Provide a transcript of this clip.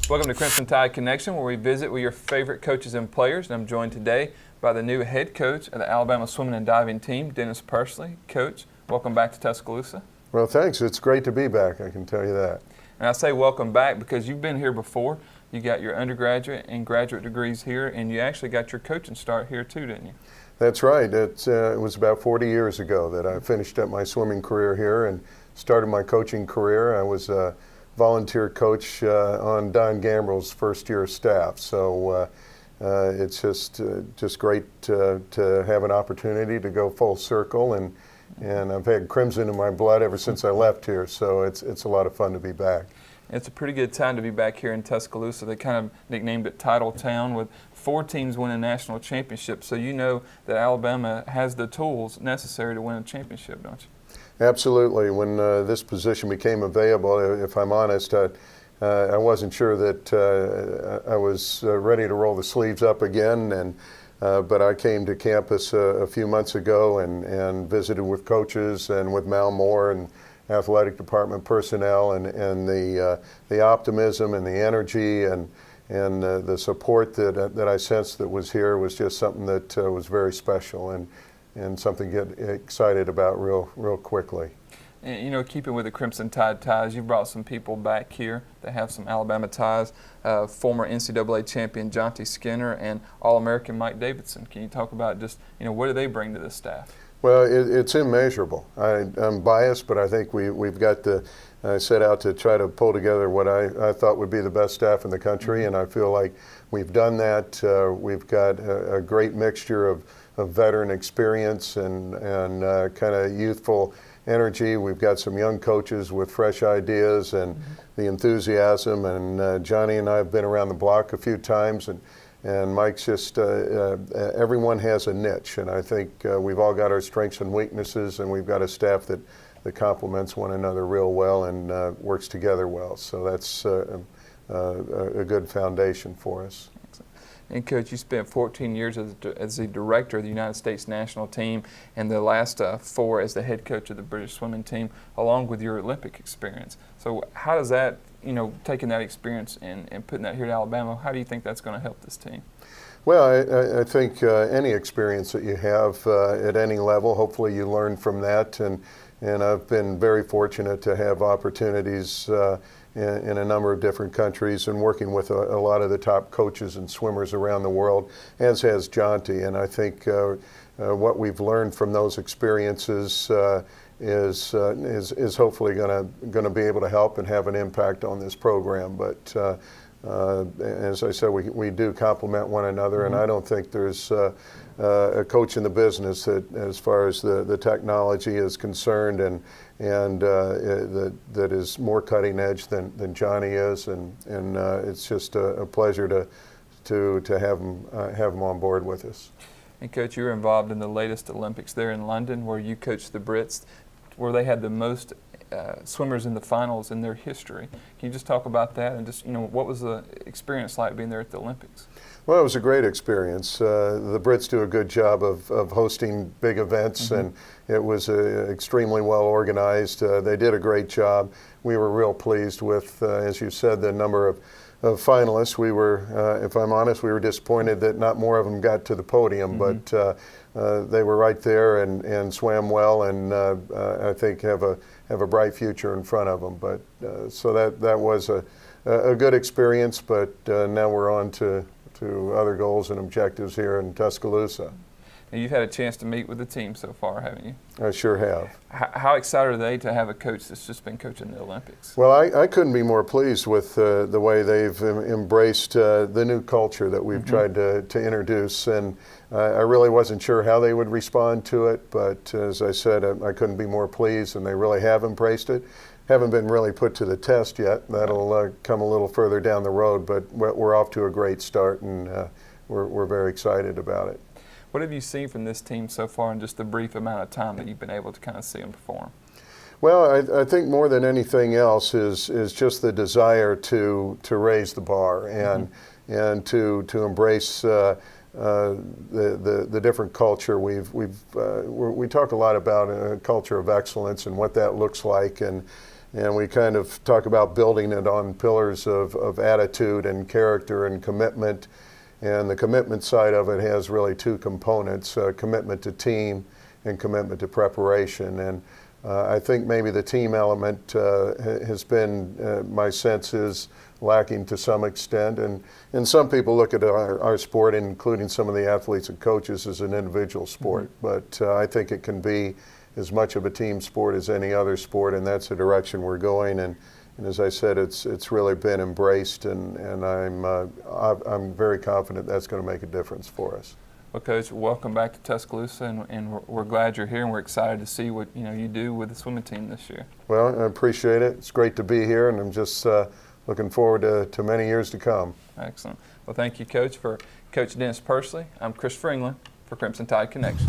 Welcome to Crimson Tide Connection, where we visit with your favorite coaches and players. And I'm joined today by the new head coach of the Alabama swimming and diving team, Dennis Pursley. Coach, welcome back to Tuscaloosa. Well, thanks. It's great to be back, I can tell you that. And I say welcome back because you've been here before. You got your undergraduate and graduate degrees here, and you actually got your coaching start here too, didn't you? That's right. It was about 40 years ago that I finished up my swimming career here and started my coaching career. I was a volunteer coach on Don Gambrell's first year of staff. So it's just great to have an opportunity to go full circle, and I've had crimson in my blood ever since I left here, so it's a lot of fun to be back. It's a pretty good time to be back here in Tuscaloosa. They kind of nicknamed it Title Town, with 4 teams winning national championships. So you know that Alabama has the tools necessary to win a championship, don't you? Absolutely. When this position became available, if I'm honest, I wasn't sure that I was ready to roll the sleeves up again, but I came to campus a few months ago and visited with coaches and with Mal Moore and athletic department personnel, and the optimism and the energy and the support that I sensed that was here was just something that was very special and something to get excited about real quickly. And, you know, keeping with the Crimson Tide ties, you brought some people back here that have some Alabama ties. Former NCAA champion Jonty Skinner and All-American Mike Davidson. Can you talk about just, you know, what do they bring to the staff? Well, it's immeasurable. I'm biased, but I think we've got to set out to try to pull together what I thought would be the best staff in the country, and I feel like we've done that. We've got a great mixture of veteran experience and kind of youthful energy. We've got some young coaches with fresh ideas and the enthusiasm, and Johnny and I have been around the block a few times, and Mike's just, everyone has a niche, and I think we've all got our strengths and weaknesses, and we've got a staff that complements one another real well and works together well. So that's a good foundation for us. And Coach, you spent 14 years as the director of the United States national team, and the last 4 as the head coach of the British swimming team, along with your Olympic experience. So how does that, you know, taking that experience and putting that here at Alabama, how do you think that's going to help this team? Well, I think any experience that you have at any level, hopefully you learn from that, and I've been very fortunate to have opportunities in a number of different countries and working with a lot of the top coaches and swimmers around the world, as has Jonty. And I think what we've learned from those experiences is hopefully going to be able to help and have an impact on this program. But as I said, we do complement one another, and I don't think there's a coach in the business that, as far as the technology is concerned, and that is more cutting edge than Johnny is, and it's just a pleasure to have him on board with us. And Coach, you were involved in the latest Olympics there in London, where you coached the Brits, where they had the most swimmers in the finals in their history. Can you just talk about that and just, you know, what was the experience like being there at the Olympics? Well, it was a great experience. The Brits do a good job of hosting big events, and it was extremely well organized. They did a great job. We were real pleased with, as you said, the number of finalists. We were, if I'm honest, we were disappointed that not more of them got to the podium, but they were right there and swam well, and I think have a bright future in front of them. But so that was a good experience, but now we're on to other goals and objectives here in Tuscaloosa. And you've had a chance to meet with the team so far, haven't you? I sure have. How excited are they to have a coach that's just been coaching the Olympics? Well, I couldn't be more pleased with the way they've embraced the new culture that we've tried to introduce, and I really wasn't sure how they would respond to it, but as I said, I couldn't be more pleased, and they really have embraced it. Haven't been really put to the test yet. That'll come a little further down the road, but we're off to a great start, and we're very excited about it. What have you seen from this team so far in just the brief amount of time that you've been able to kind of see them perform? Well, I think more than anything else is just the desire to raise the bar and to embrace the different culture. We talk a lot about a culture of excellence and what that looks like, and And we kind of talk about building it on pillars of attitude and character and commitment. And the commitment side of it has really two components, commitment to team and commitment to preparation. And I think maybe the team element has been, my sense is, lacking to some extent. And some people look at our sport, including some of the athletes and coaches, as an individual sport. But I think it can be as much of a team sport as any other sport, and that's the direction we're going. And as I said, it's really been embraced, and I'm very confident that's going to make a difference for us. Well, Coach, welcome back to Tuscaloosa, and we're glad you're here, and we're excited to see what you do with the swimming team this year. Well, I appreciate it. It's great to be here, and I'm just looking forward to many years to come. Excellent. Well, thank you, Coach. For Coach Dennis Pursley, I'm Chris Fringland for Crimson Tide Connection.